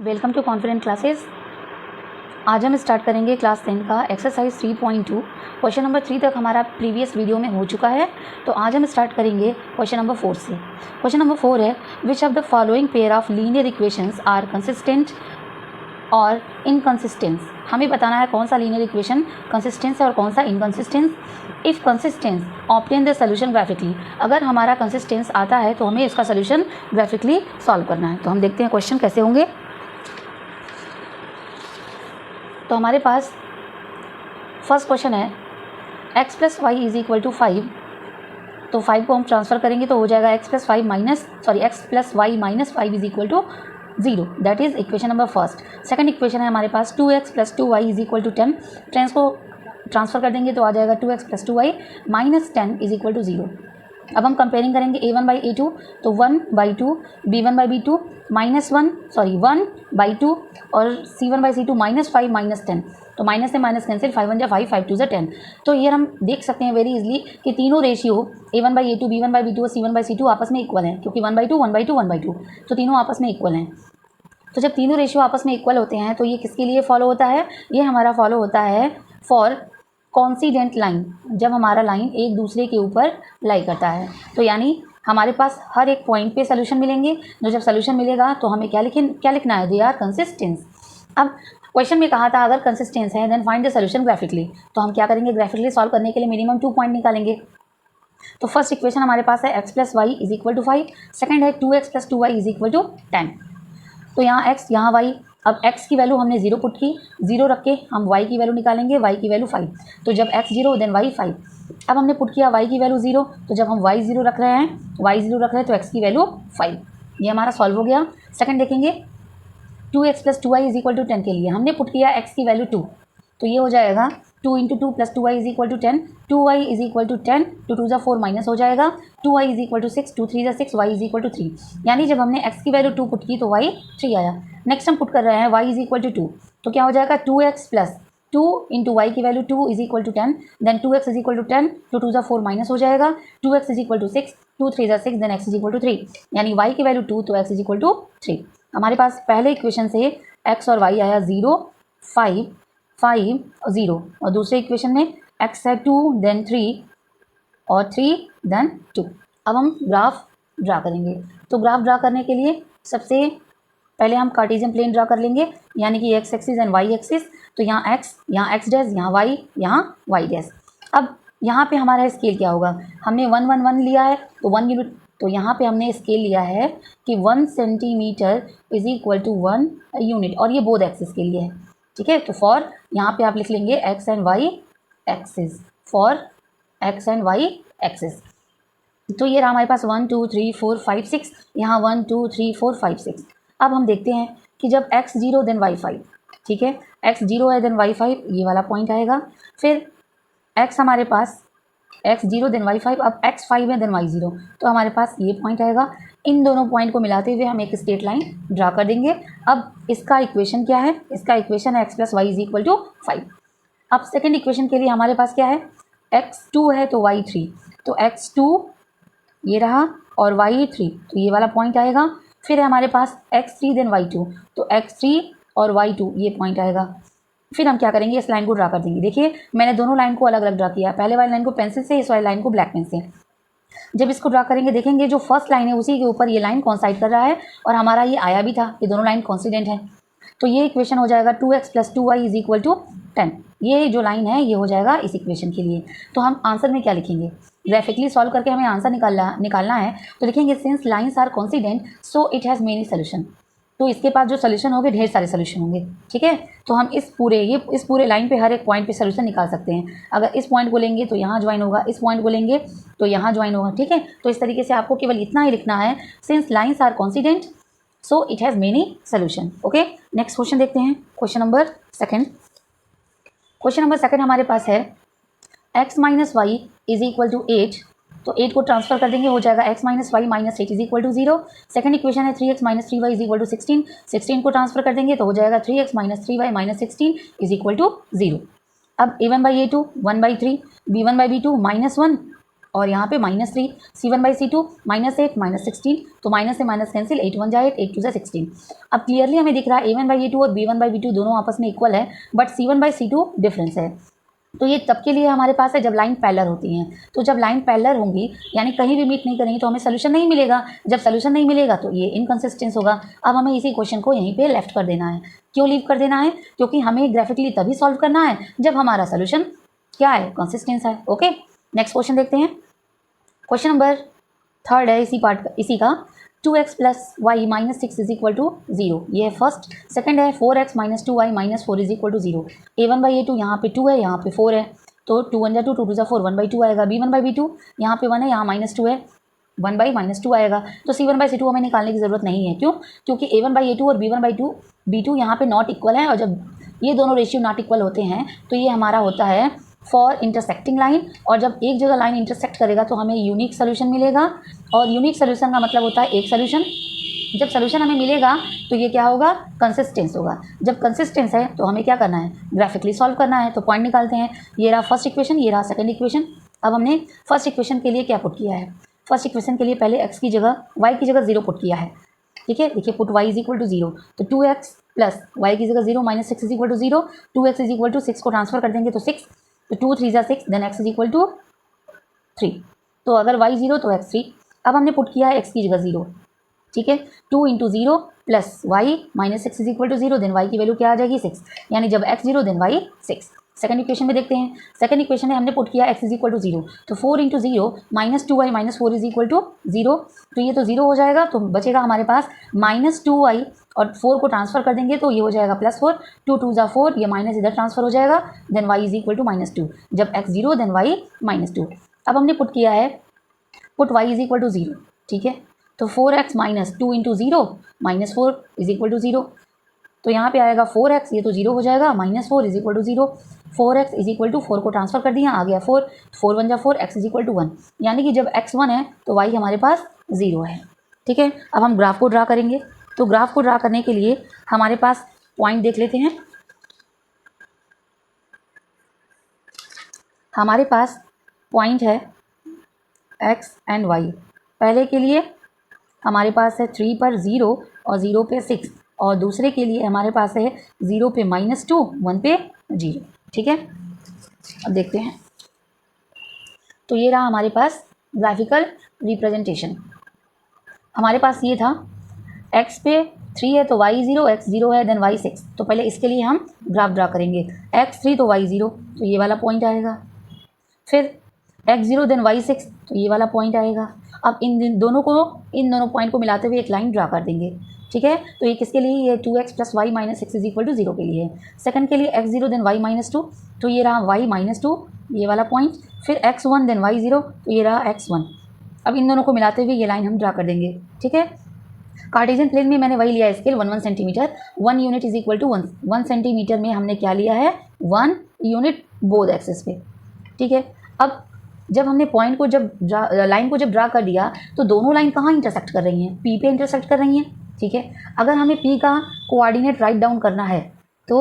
Welcome to confident classes. आज हम start करेंगे क्लास 10 का एक्सरसाइज 3.2। क्वेश्चन नंबर 3 तक हमारा प्रीवियस वीडियो में हो चुका है, तो आज हम स्टार्ट करेंगे क्वेश्चन नंबर 4 से। क्वेश्चन नंबर 4 है, which of the following pair of linear equations are consistent और इनकंसिस्टेंस। हमें बताना है कौन सा लीनियर इक्वेशन कंसिस्टेंस है और कौन सा inconsistence. If consistence obtain the solution graphically, अगर हमारा कंसिस्टेंस आता है तो हमें इसका सोल्यूशन ग्राफिकली सॉल्व करना है। तो हम देखते हैं क्वेश्चन कैसे होंगे। तो हमारे पास फर्स्ट क्वेश्चन है x plus y is equal to 5। तो 5 को हम ट्रांसफ़र करेंगे तो हो जाएगा x plus y minus 5 is equal to 0। That is equation number first. Second equation है हमारे पास 2x plus 2y is equal to 10। 10 को ट्रांसफ़र कर देंगे तो आ जाएगा 2x plus 2y minus 10 is equal to 0। अब हम कंपेयरिंग करेंगे a1 बाई a2, तो 1 by 2, b1 by b2 1 by 2 और c1 बाई c2 -5 माइनस 10। तो माइनस से माइनस कैंसिल, 5 1 जा 5, 5 2 जा 10। तो ये हम देख सकते हैं वेरी इजीली कि तीनों ratio a1 by a2, b1 by b2 और c1 बाई c2 आपस में इक्वल हैं, क्योंकि 1 बाई 2 1 बाई 2 1 बाई 2, तो तीनों आपस में इक्वल हैं। तो जब तीनों रेशियो आपस में इक्वल होते हैं तो ये किसके लिए फॉलो होता है? ये हमारा फॉलो होता है फॉर कॉन्सिडेंट लाइन, जब हमारा लाइन एक दूसरे के ऊपर लाई करता है। तो यानी हमारे पास हर एक पॉइंट पे सोल्यूशन मिलेंगे, जो जब सोल्यूशन मिलेगा तो हमें क्या लिखना है? They are consistence. अब क्वेश्चन में कहा था अगर कंसिस्टेंस है then find the solution graphically. तो हम क्या करेंगे? ग्राफिकली सॉल्व करने के लिए मिनिमम 2 पॉइंट निकालेंगे। तो फर्स्ट इक्वेशन हमारे पास है x plus y is equal to 5। Second है 2x plus 2y is equal to 10। तो यहाँ x यहाँ y, अब x की वैल्यू हमने 0 पुट की, 0 रख के हम y की वैल्यू निकालेंगे, y की वैल्यू 5। तो जब x 0 देन y 5। अब हमने पुट किया y की वैल्यू 0, तो जब हम y 0 रख रहे हैं तो x की वैल्यू 5। ये हमारा सॉल्व हो गया। सेकंड देखेंगे 2x plus 2y is equal to 10 के लिए हमने पुट किया x की वैल्यू 2, तो ये हो जाएगा 2 into 2 plus 2y is equal to 10। 2y is equal to 10, 2 2 जा 4 माइनस हो जाएगा, 2y इज इक्वल टू 6, 2 3 जा 6, y इज इक्वल टू 3। यानी जब हमने x की वैल्यू 2 पुट की तो y 3 आया। नेक्स्ट हम पुट कर रहे हैं y इज इक्वल टू 2, तो क्या हो जाएगा? 2x प्लस 2 इंटू वाई की value 2 is equal to 10, then 2x is equal to 10, 2 2 जा 4 माइनस हो जाएगा, 2x इज इक्वल टू 6, 2 3 जा 6, then x is equal to 3। यानी y की वैल्यू 2 तो x इज इक्वल टू 3। हमारे पास पहले इक्वेशन से x और y आया 0 5 5 0, और दूसरे इक्वेशन में x है 2 देन 3 और 3 देन 2। अब हम ग्राफ ड्रा करेंगे। तो ग्राफ ड्रा करने के लिए सबसे पहले हम कार्टेशियन प्लेन ड्रा कर लेंगे, यानी कि x axis and y axis. तो यहाँ x डैश, यहाँ y डैश। अब यहाँ पे हमारा स्केल क्या होगा? हमने 1 1 1 लिया है तो 1 यूनिट, तो यहाँ पे हमने स्केल लिया है कि 1 centimetre is equal to 1 unit, और ये बोथ एक्सिस के लिए है। ठीक है, तो फॉर यहाँ पे आप लिख लेंगे x and y axis, for x and y axis. तो ये रहा हमारे पास 1 2 3 4 5 6, यहाँ 1 2 3 4 5 6। अब हम देखते हैं कि जब x 0 देन y 5, ठीक है, x 0 है देन y 5, ये वाला पॉइंट आएगा। फिर x हमारे पास x 0 देन y 5, अब x 5 है देन y 0, तो हमारे पास ये पॉइंट आएगा। इन दोनों पॉइंट को मिलाते हुए हम एक स्ट्रेट लाइन ड्रा कर देंगे। अब इसका इक्वेशन क्या है? इसका इक्वेशन है x plus y is equal to 5। अब सेकेंड इक्वेशन के लिए हमारे पास क्या है? x2 है तो y 3, तो x2 ये रहा और y 3, तो ये वाला पॉइंट आएगा। फिर है हमारे पास x3 देन y2, तो x3 और y2 ये पॉइंट आएगा। फिर हम क्या करेंगे? इस लाइन को ड्रा कर देंगे। देखिए मैंने दोनों लाइन को अलग अलग ड्रा किया, पहले वाली लाइन को पेंसिल से, इस वाली लाइन को ब्लैक पेन से। जब इसको ड्रा करेंगे देखेंगे जो फर्स्ट लाइन है उसी के ऊपर ये लाइन कॉन्साइड कर रहा है, और हमारा ये आया भी था, ये दोनों लाइन कॉन्सिडेंट है। तो ये इक्वेशन हो जाएगा 2x plus 2y is equal to 10। ये जो लाइन है ये हो जाएगा इस इक्वेशन के लिए। तो हम आंसर में क्या लिखेंगे? ग्राफिकली सॉल्व करके हमें आंसर निकालना है, तो लिखेंगे since lines are coincident so it has many solution. तो इसके पास जो सोल्यूशन होंगे ढेर सारे सोल्यूशन होंगे। ठीक है, तो हम इस पूरे लाइन पे हर एक पॉइंट पे सोल्यूशन निकाल सकते हैं। अगर इस पॉइंट को लेंगे तो यहाँ ज्वाइन होगा, इस पॉइंट को लेंगे तो यहाँ ज्वाइन होगा। ठीक है, तो इस तरीके से आपको केवल इतना ही लिखना है, since lines are coincident so it has many solution. Okay, next question देखते हैं। क्वेश्चन नंबर सेकंड हमारे पास है x minus y is equal to 8। तो 8 को ट्रांसफर कर देंगे, हो जाएगा x minus y minus 8 is equal to 0। Second equation है 3x minus 3y is equal to 16। 16 को ट्रांसफर कर देंगे तो हो जाएगा 3x minus 3y minus 16 is equal to 0। अब a1 by a2 1 by 3, b1 by b2 -1 और यहाँ पे -3, C1/C2 -8 -16, तो माइनस से माइनस कैंसिल, 8 1 जा 8, 8 2 जा 16। अब क्लियरली हमें दिख रहा है A1/A2 और B1/B2 दोनों आपस में इक्वल है, बट C1/C2 डिफरेंस है। तो ये तब के लिए हमारे पास है जब लाइन पैरेलल होती हैं। तो जब लाइन पैरेलल होंगी यानी कहीं भी मीट नहीं करेंगी तो हमें सोल्यूशन नहीं मिलेगा। जब सोल्यूशन नहीं मिलेगा तो ये इनकंसिस्टेंस होगा। अब हमें इसी क्वेश्चन को यहीं पे लेफ्ट कर देना है। क्यों लीव कर देना है? क्योंकि हमें ग्राफिकली तभी सॉल्व करना है जब हमारा सोल्यूशन क्या है, कंसिस्टेंस है। ओके, नेक्स्ट क्वेश्चन देखते हैं। क्वेश्चन नंबर 3 है इसी का 2x plus y minus 6 is equal to 0, ये है फर्स्ट। सेकंड है 4x minus 2y minus 4 is equal to 0। A1/A2 यहाँ पे 2 है, यहाँ पे 4 है, तो 2 1 जा 2, 2 2 जा 4, 1/2 आएगा। B1/B2 यहाँ पे 1 है, यहाँ -2 है, 1/-2 आएगा। तो C1/C2 हमें निकालने की ज़रूरत नहीं है। क्यों? क्योंकि A1/A2 और B1/B2 यहाँ पे नॉट इक्वल है, और जब ये दोनों रेशियो नॉट इक्वल होते हैं तो ये हमारा होता है फॉर इंटरसेक्टिंग लाइन, और जब एक जगह लाइन इंटरसेक्ट करेगा तो हमें यूनिक सोल्यूशन मिलेगा, और यूनिक सोल्यूशन का मतलब होता है एक सोल्यूशन। जब सोल्यूशन हमें मिलेगा तो ये क्या होगा, कंसिस्टेंस होगा। जब कंसिस्टेंस है तो हमें क्या करना है, ग्राफिकली सॉल्व करना है। तो पॉइंट निकालते हैं, ये रहा फर्स्ट इक्वेशन, ये रहा सेकंड इक्वेशन। अब हमने फर्स्ट इक्वेशन के लिए क्या पुट किया है, फर्स्ट इक्वेशन के लिए पहले x की जगह y की जगह 0 पुट किया है। ठीक है, देखिए put y is equal to 0, तो 2x प्लस y की जगह 0 minus 6 is equal to 0, 2x is equal to 6 को ट्रांसफर कर देंगे तो 6, तो 2 3 जा 6, then x is equal to 3। तो अगर y 0 तो x 3। अब हमने पुट किया है x की जगह 0। ठीक है, 2 into 0 plus y minus 6 is equal to 0, then y की वैल्यू क्या आ जाएगी 6, यानी जब x 0 then y 6। Second equation में देखते हैं, सेकंड इक्वेशन में हमने पुट किया x इज इक्वल टू 0, तो 4 into 0 minus 2y minus 4 is equal to 0, तो ये तो 0 हो जाएगा, तो बचेगा हमारे पास -2y, और 4 को ट्रांसफर कर देंगे तो ये हो जाएगा +4, 2 2 जा 4, ये माइनस इधर ट्रांसफर हो जाएगा, then y is equal to -2, जब x 0 देन y -2। अब हमने पुट किया है, put y is equal to 0। ठीक है, तो 4x minus 2 into 0 minus 4 is equal to 0, तो यहाँ पे आएगा 4x, ये तो 0 हो जाएगा, -4 is equal to 0, 4x is equal to 4 को ट्रांसफर कर दिया, आ गया 4, 4 1 जा 4, x इज इक्वल टू 1, यानी कि जब x 1 है तो y हमारे पास 0 है। ठीक है, अब हम ग्राफ को ड्रा करेंगे। तो ग्राफ को ड्रा करने के लिए हमारे पास पॉइंट देख लेते हैं। हमारे पास पॉइंट है x एंड y। पहले के लिए हमारे पास है 3 पर 0 और 0 पे 6, और दूसरे के लिए हमारे पास है 0 पे -2, 1 पे 0। ठीक है, अब देखते हैं। तो ये रहा हमारे पास ग्राफिकल रिप्रेजेंटेशन। हमारे पास ये था x पे 3 है तो y 0, x 0 है देन y 6। तो पहले इसके लिए हम ग्राफ ड्रा करेंगे, x 3 तो y 0, तो ये वाला पॉइंट आएगा। फिर x 0 देन y 6, तो ये वाला पॉइंट आएगा। अब इन दोनों पॉइंट को मिलाते हुए एक लाइन ड्रा कर देंगे। ठीक है, तो ये किसके लिए, ये 2x plus y minus 6 is equal to 0 के लिए है। सेकंड के लिए x 0 देन y माइनस 2, तो ये रहा y -2, ये वाला पॉइंट। फिर x 1 देन y 0, तो ये रहा x 1। अब इन दोनों को मिलाते हुए ये लाइन हम ड्रा कर देंगे। ठीक है, कार्टेशियन प्लेन में मैंने वही लिया scale 1 centimetre, 1 unit is equal to 1 centimetre में हमने क्या लिया है, 1 यूनिट बोथ एक्सेस पे। ठीक है, अब जब हमने पॉइंट को लाइन को जब ड्रा कर दिया तो दोनों लाइन कहाँ इंटरसेक्ट कर रही हैं, P पे इंटरसेक्ट कर रही हैं। ठीक है, अगर हमें P का कोऑर्डिनेट राइट डाउन करना है तो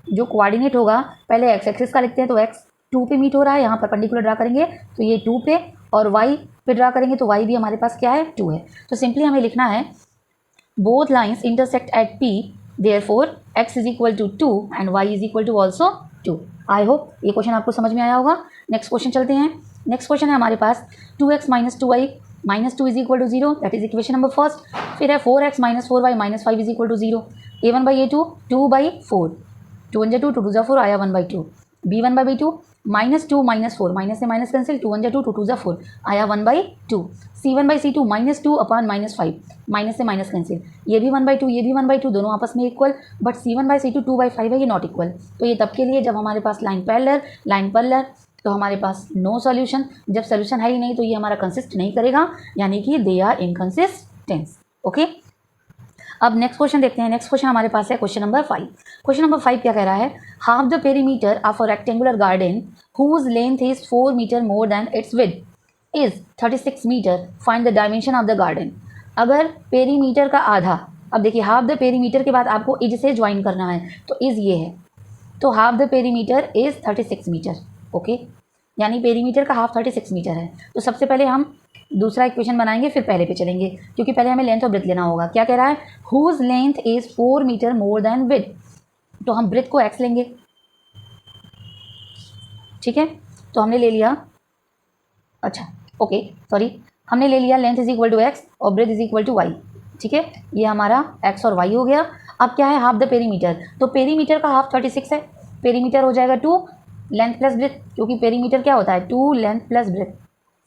जो कोऑर्डिनेट होगा पहले x एक्सिस का लिखते हैं, तो x 2 पे मीट हो रहा है, यहाँ परपेंडिकुलर ड्रा करेंगे तो ये 2 पे, और y पे ड्रा करेंगे तो y भी हमारे पास क्या है, 2 है। तो सिंपली हमें लिखना है both lines intersect at P, therefore x is equal to 2 and y is equal to also 2। I hope ये क्वेश्चन आपको समझ में आया होगा। नेक्स्ट क्वेश्चन चलते हैं। नेक्स्ट क्वेश्चन है हमारे पास 2x minus 2y minus 2 is equal to 0, that is equation number first. फिर है 4x minus 4y minus 5 is equal to 0, a1/a2 2/4, 2 1 जा 2, 2 2 जा 4, आया 1/2, b1/b2 -2 -4, माइनस से माइनस कैंसिल, 2 1 जा 2, 2 2 जा 4, आया 1/2, c1/c2 -2 अपॉन -5, माइनस से माइनस कैंसिल, ये भी 1/2, ये भी 1/2, दोनों आपस में इक्वल, बट c1/c2 2/5 है, ये नॉट इक्वल। तो ये तब के लिए जब हमारे पास लाइन पैरेलल, तो हमारे पास नो सॉल्यूशन। जब सॉल्यूशन है ही नहीं तो ये हमारा कंसिस्ट नहीं करेगा, यानी कि दे आर इनकंसिस्टेंट। ओके, अब नेक्स्ट क्वेश्चन देखते हैं। नेक्स्ट क्वेश्चन हमारे पास है क्वेश्चन नंबर 5। क्वेश्चन नंबर 5 क्या कह रहा है, half the perimeter of a rectangular garden whose length is 4 metre more than its width is 36 metre, find the dimension of the garden. अगर पेरीमीटर का आधा, अब देखिए हाफ द पेरीमीटर के बाद आपको इज से ज्वाइन करना है, तो इज ये है, तो half the perimeter is 36 metre. Okay, यानी पेरीमीटर का हाफ 36 मीटर है। तो सबसे पहले हम दूसरा इक्वेशन बनाएंगे, फिर पहले पे चलेंगे, क्योंकि पहले हमें लेंथ और ब्रेथ लेना होगा। क्या कह रहा है, whose length is 4 metre more than width. तो हम ब्रेथ को x लेंगे, ठीक है। तो हमने ले लिया, अच्छा ओके सॉरी, हमने ले लिया length is equal to x और breadth is equal to y, ठीक है। ये हमारा x और y हो गया। अब क्या है, हाफ द पेरीमीटर, तो पेरीमीटर का हाफ 36 है, पेरीमीटर हो जाएगा 2 लेंथ प्लस ब्रेथ, क्योंकि पेरीमीटर क्या होता है, 2 लेंथ प्लस ब्रेथ,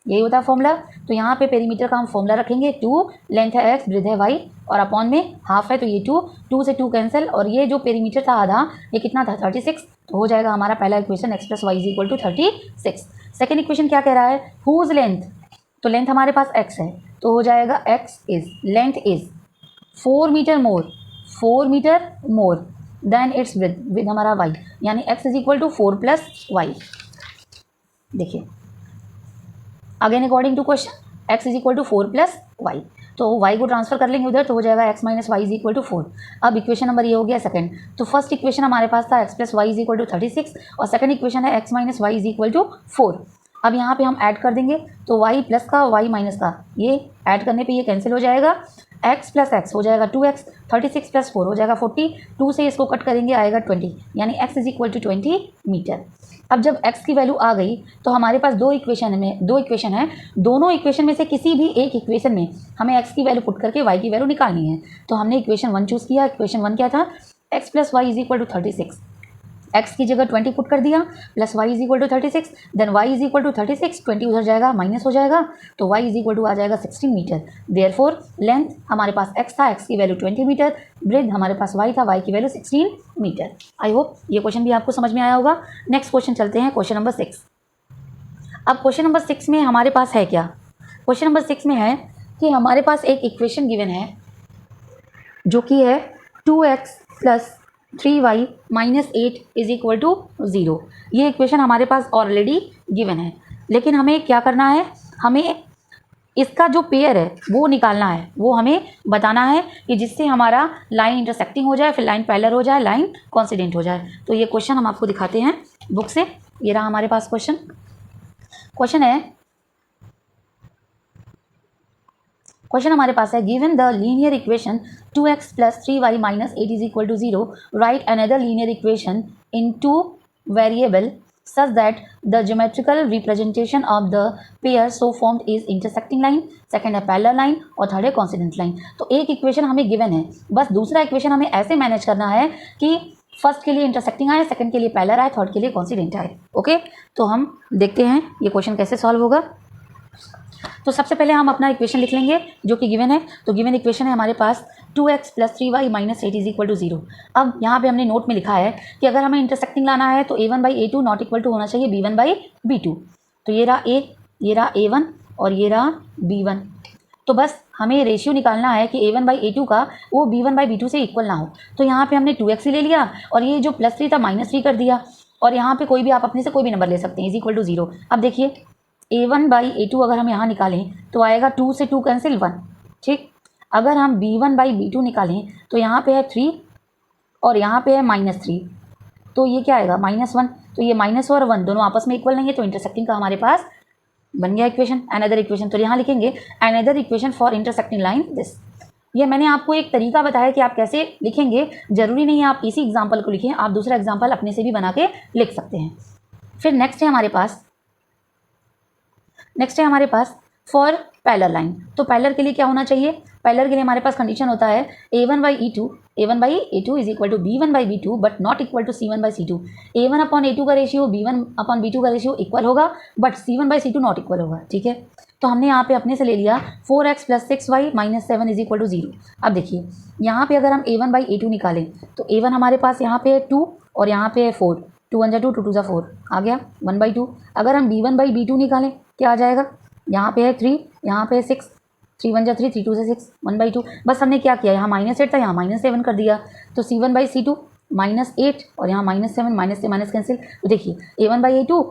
यही होता है फॉर्मूला। तो यहाँ पे पेरीमीटर का हम फॉर्मूला रखेंगे, 2 लेंथ है x, ब्रेथ है y और अपॉन में हाफ है, तो ये 2 से 2 कैंसिल, और ये जो पेरीमीटर था आधा, ये कितना था 36, तो हो जाएगा हमारा पहला equation x plus y is equal to 36। Second equation क्या कह रहा है, हुज लेंथ, तो लेंथ हमारे पास x है, तो हो जाएगा x is length is 4 metre more than its breadth, with हमारा y, यानी x is equal to 4 plus y. देखिए again according to question x is equal to 4 plus y, तो y को ट्रांसफर कर लेंगे उधर, तो हो जाएगा x minus y is equal to 4। अब इक्वेशन नंबर ये हो गया सेकंड। तो फर्स्ट इक्वेशन हमारे पास था x plus y is equal to 36 और सेकंड इक्वेशन है x minus y is equal to 4। अब यहाँ पे हम ऐड कर देंगे, तो y प्लस का y माइनस का, ये ऐड करने पे ये कैंसिल हो जाएगा, x प्लस x हो जाएगा 2x, 36 प्लस 4 हो जाएगा 40, 2 से इसको कट करेंगे आएगा 20, यानी x is equal to 20 metre. अब जब x की वैल्यू आ गई तो हमारे पास दो इक्वेशन है, दोनों इक्वेशन में से किसी भी एक इक्वेशन में हमें x की वैल्यू पुट करके y की वैल्यू निकालनी है। तो हमने इक्वेशन 1 चूज़ किया। इक्वेशन 1 क्या था, x plus y is equal to 36, x की जगह 20 पुट कर दिया, plus y is equal to 36, then y is equal to 36, 20 उधर जाएगा माइनस हो जाएगा, तो y इज इक्वल टू आ जाएगा 16 मीटर। देयरफॉर लेंथ हमारे पास x था, x की वैल्यू 20 मीटर, ब्रेथ हमारे पास y था, y की वैल्यू 16 मीटर। आई होप ये क्वेश्चन भी आपको समझ में आया होगा। नेक्स्ट क्वेश्चन चलते हैं, क्वेश्चन नंबर 6। अब क्वेश्चन नंबर 6 में हमारे पास है क्या, क्वेश्चन नंबर 6 में है कि हमारे पास एक इक्वेशन गिवन है जो कि है 2x plus 3y minus 8 is equal to 0। ये इक्वेशन हमारे पास ऑलरेडी गिवन है, लेकिन हमें क्या करना है, हमें इसका जो पेयर है वो निकालना है, वो हमें बताना है कि जिससे हमारा लाइन इंटरसेक्टिंग हो जाए, फिर लाइन पैरेलल हो जाए, लाइन कोइंसिडेंट हो जाए। तो ये क्वेश्चन हम आपको दिखाते हैं बुक से। ये रहा हमारे पास क्वेश्चन है, क्वेश्चन हमारे पास है, given the linear equation 2x plus 3y minus 8 is equal to 0, right another linear equation in 2 variable such that the geometrical representation of the pair so formed is intersecting line, second है parallel line और third है coincident line। तो एक equation हमें given है, बस दूसरा equation हमें ऐसे मैनेज करना है कि फर्स्ट के लिए इंटरसेक्टिंग आए, सेकंड के लिए पैरेलल आए, थर्ड के लिए कॉन्सिडेंट आए। ओके, तो हम देखते हैं ये क्वेश्चन कैसे सॉल्व होगा। तो सबसे पहले हम अपना इक्वेशन लिख लेंगे जो कि गिवन है। तो गिवन इक्वेशन है हमारे पास 2x plus 3y minus 8 is equal to 0। अब यहाँ पे हमने नोट में लिखा है कि अगर हमें इंटरसेक्टिंग लाना है तो a1 by a2 not equal to होना चाहिए b1 बाई b2। तो ये रहा a, ये रहा a1 और ये रहा b1। तो बस हमें रेशियो निकालना है कि a1 बाई a2 का वो b1 बाई b2 से इक्वल ना हो। तो यहाँ पे हमने 2x ही ले लिया और ये जो प्लस 3 था माइनस 3 कर दिया, और यहाँ पे कोई भी आप अपने से कोई भी नंबर ले सकते हैं, इज इक्वल टू 0। अब देखिए a1 बाई a2 अगर हम यहाँ निकालें तो आएगा 2 से 2 कैंसिल 1, ठीक। अगर हम b1 बाई b2 निकालें तो यहाँ पे है 3 और यहाँ पे है -3, तो ये क्या आएगा -1। तो ये -1 और 1 दोनों आपस में इक्वल नहीं है, तो इंटरसेक्टिंग का हमारे पास बन गया इक्वेशन, अनदर इक्वेशन। तो यहाँ लिखेंगे another equation for intersecting line this. ये मैंने आपको एक तरीका बताया कि आप कैसे लिखेंगे, जरूरी नहीं है आप इसी एग्जाम्पल को लिखें, आप दूसरा एग्जाम्पल अपने से भी बना के लिख सकते हैं। फिर नेक्स्ट है हमारे पास फॉर पैरेलल लाइन। तो पैरेलल के लिए क्या होना चाहिए, पैरेलल के लिए हमारे पास कंडीशन होता है a1 by a2 is equal to b1 by b2 but not equal to c1 by c2। a1 upon a2 का रेशियो b1 अपॉन b2 का रेशियो इक्वल होगा, but c1 by c2 not equal होगा, ठीक है। तो हमने यहाँ पे अपने से ले लिया 4x plus 6y minus 7 is equal to 0। अब देखिए यहाँ पे अगर हम a1 बाई a2 निकालें तो a1 हमारे पास यहाँ पे है 2 और यहाँ पे है 4, 2 1 2 2 4 आ गया 1/2। अगर हम b1 बाई b2 निकालें क्या आ जाएगा, यहाँ पे है 3, यहाँ पे है 6, 3 1 3, 3 2 6, 1/2। बस हमने क्या किया, यहाँ -8 था, यहाँ -7 कर दिया, तो c1 बाई c2 -8 और यहाँ -7, माइनस से माइनस कैंसिल। तो देखिए a1 बाई a2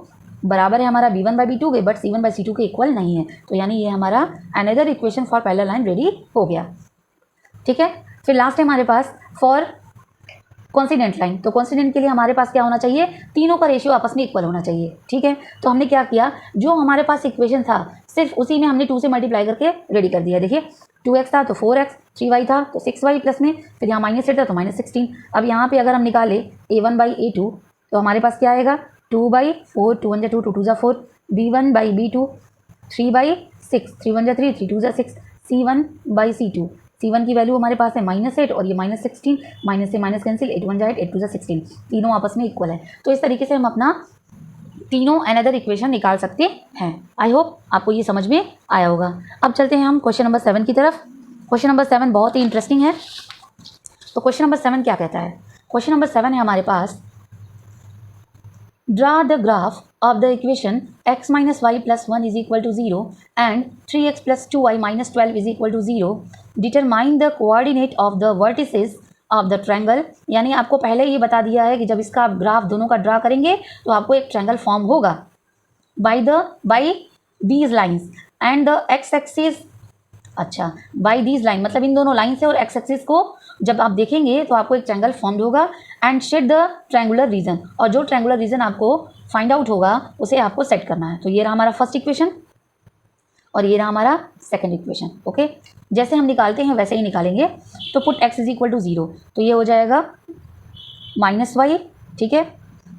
बराबर है हमारा b1 बाई b2 के, बट c1 बाई c2 के इक्वल नहीं है। तो यानी ये हमारा another equation for parallel line ready हो गया, ठीक है। फिर लास्ट है हमारे पास फॉर कॉन्सिडेंट लाइन, तो कॉन्सिडेंट के लिए हमारे पास क्या होना चाहिए, तीनों का रेशियो आपस में इक्वल होना चाहिए, ठीक है। तो हमने क्या किया, जो हमारे पास इक्वेशन था सिर्फ उसी में हमने 2 से मल्टीप्लाई करके रेडी कर दिया। देखिए 2x था तो 4x, 3y था तो 6y प्लस में, फिर यहाँ -8 था तो -16। अब यहाँ पे अगर हम निकाले a1/a2 तो हमारे पास क्या आएगा, 2/4, 2 1 2, 2 2 4, b1/b2, 3/6, 3 1 3, 3 2 6, c1/c2, c1 की वैल्यू हमारे पास है -8 और ये -16, माइनस से माइनस कैंसिल, 8 1 8, 8 2 16, तीनों आपस में इक्वल है। तो इस तरीके से हम अपना तीनों अनदर इक्वेशन निकाल सकते हैं। आई होप आपको ये समझ में आया होगा। अब चलते हैं हम क्वेश्चन नंबर 7 की तरफ। क्वेश्चन नंबर 7 बहुत ही इंटरेस्टिंग है। तो क्वेश्चन नंबर 7 क्या कहता है, क्वेश्चन नंबर 7 है हमारे पास, draw the graph of the equation x minus y plus 1 is equal to 0 and 3x plus 2y minus 12 is equal to 0. Determine the coordinate of the vertices of the triangle. यानी आपको पहले ये बता दिया है कि जब इसका आप ग्राफ दोनों का ड्रा करेंगे तो आपको एक ट्रायंगल फॉर्म होगा by these lines and the x axis, अच्छा बाई दीज लाइन मतलब इन दोनों लाइन से और एक्स एक्सिस को जब आप देखेंगे तो आपको एक ट्रायंगल फॉर्म्ड होगा and shade the triangular region, और जो ट्रायंगुलर रीजन आपको फाइंड आउट होगा उसे आपको सेट करना है। तो ये रहा हमारा फर्स्ट इक्वेशन और ये रहा हमारा सेकंड इक्वेशन। ओके, जैसे हम निकालते हैं वैसे ही निकालेंगे। तो put x is equal to 0, तो ये हो जाएगा -y, ठीक है,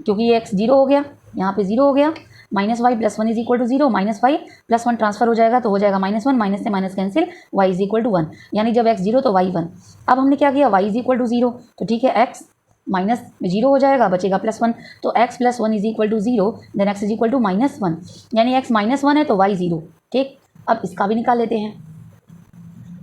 क्योंकि ये x 0 हो गया, यहाँ पे 0 हो गया, -y plus 1 is equal to 0, -y plus 1 transfer हो जाएगा तो हो जाएगा -1, माइनस से minus cancel, y is equal to 1, यानी जब x 0 तो y 1। अब हमने क्या किया, y इज इक्वल टू 0, तो ठीक है x माइनस 0 हो जाएगा, बचेगा +1, तो x plus 1 is equal to 0, then x is equal to -1, यानी x -1 है तो y 0, ठीक। अब इसका भी निकाल लेते हैं।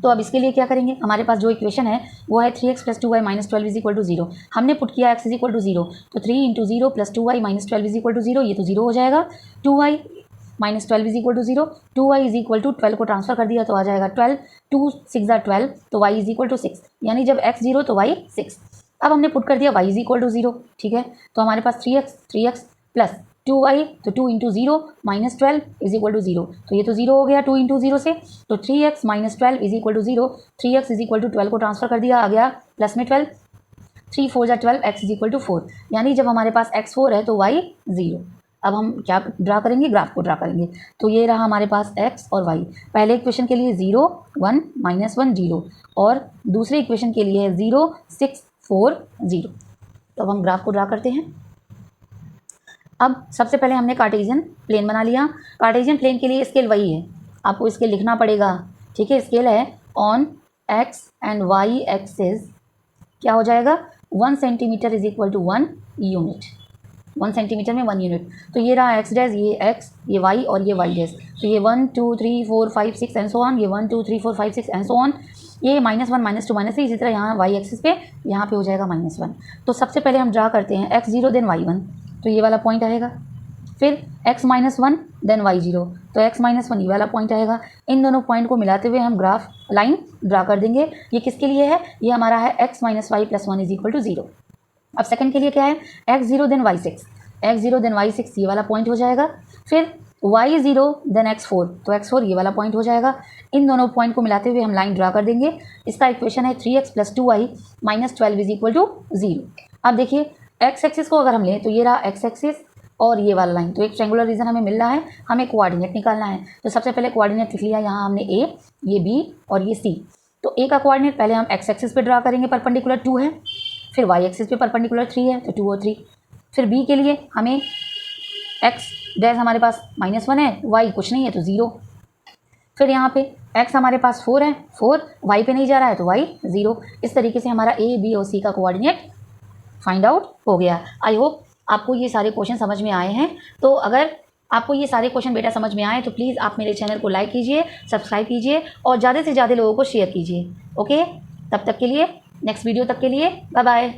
तो अब इसके लिए क्या करेंगे, हमारे पास जो इक्वेशन है वो है 3x plus 2y minus 12 is equal to 0। हमने पुट किया x इज इक्वल टू 0, तो 3 × 0 plus 2y minus 12 is equal to 0, ये तो 0 हो जाएगा। 2y minus 12 is equal to 0, 2y is equal to 12 को ट्रांसफर कर दिया तो आ जाएगा 12, 2 6 12, तो y इज इक्वल टू 6, यानी जब x 0 तो y 6। अब हमने पुट कर दिया y इज इक्वल टू 0, ठीक है। तो हमारे पास 3x प्लस 2y, तो 2 × 0 माइनस 12 इज इक्वल टू 0, तो ये तो 0 हो गया 2 × 0 से, तो 3x minus 12 is equal to 0, 3x is equal to 12 को ट्रांसफर कर दिया, आ गया प्लस में 12, 3 4 12, x इज इक्वल टू 4, यानी जब हमारे पास x 4 है तो y 0। अब हम क्या ड्रा करेंगे, ग्राफ को ड्रा करेंगे। तो ये रहा हमारे पास x और y, पहले इक्वेशन के लिए 0 1 -1 0 और दूसरे इक्वेशन के लिए 0 6 4 0। तो अब हम ग्राफ को ड्रा करते हैं। अब सबसे पहले हमने कार्टेशियन प्लेन बना लिया। कार्टेशियन प्लेन के लिए स्केल वही है, आपको स्केल लिखना पड़ेगा, ठीक है। स्केल है on x and y axis, क्या हो जाएगा 1 centimetre is equal to 1 unit, 1 centimetre में 1 यूनिट। तो ये रहा x डैश, ये x, ये y और ये y डैश। तो ये 1 2 3 4 5 6 एंड सो ऑन, ये 1 2 3 4 5 6 एंड सो ऑन, ये -1 -2 -3, इसी तरह यहाँ y एक्सिस पे यहाँ पे हो जाएगा -1। तो सबसे पहले हम ड्रा करते हैं x 0 देन y 1, तो ये वाला पॉइंट आएगा, फिर x -1 देन y 0, तो x -1 ये वाला पॉइंट आएगा। इन दोनों पॉइंट को मिलाते हुए हम ग्राफ लाइन ड्रा कर देंगे। ये किसके लिए है, ये हमारा है x - y plus 1 is equal to 0। अब सेकंड के लिए क्या है, x 0 then y 6, x 0 then y 6 ये वाला पॉइंट हो जाएगा, फिर y 0 देन x 4, तो x 4 ये वाला पॉइंट हो जाएगा। इन दोनों पॉइंट को मिलाते हुए हम लाइन ड्रा कर देंगे। इसका इक्वेशन है 3x plus 2y minus 12 is equal to 0। अब देखिए x एक्सिस को अगर हम लें तो ये रहा x एक्सिस और ये वाला लाइन, तो एक ट्रायंगुलर रीजन हमें मिल रहा है, हमें कोऑर्डिनेट निकालना है। तो सबसे पहले कोऑर्डिनेट लिख लिया, यहाँ हमने a, ये b और ये c। तो a का कोऑर्डिनेट पहले हम x एक्सिस पे ड्रा करेंगे, परपेंडिकुलर 2 है, फिर y एक्सिस पे परपेंडिकुलर 3 है, तो 2 और 3। फिर b के लिए हमें x डैश हमारे पास -1 है, y कुछ नहीं है तो 0। फिर यहाँ पे x हमारे पास 4 है, 4 y पे नहीं जा रहा है तो y 0। इस तरीके से हमारा a, b और c का कोऑर्डिनेट फाइंड आउट हो गया। आई होप आपको ये सारे क्वेश्चन समझ में आए हैं। तो अगर आपको ये सारे क्वेश्चन बेटा समझ में आए तो प्लीज़ आप मेरे चैनल को लाइक कीजिए, सब्सक्राइब कीजिए और ज़्यादा से ज़्यादा लोगों को शेयर कीजिए। ओके, तब तक के लिए, नेक्स्ट वीडियो तक के लिए बाय बाय।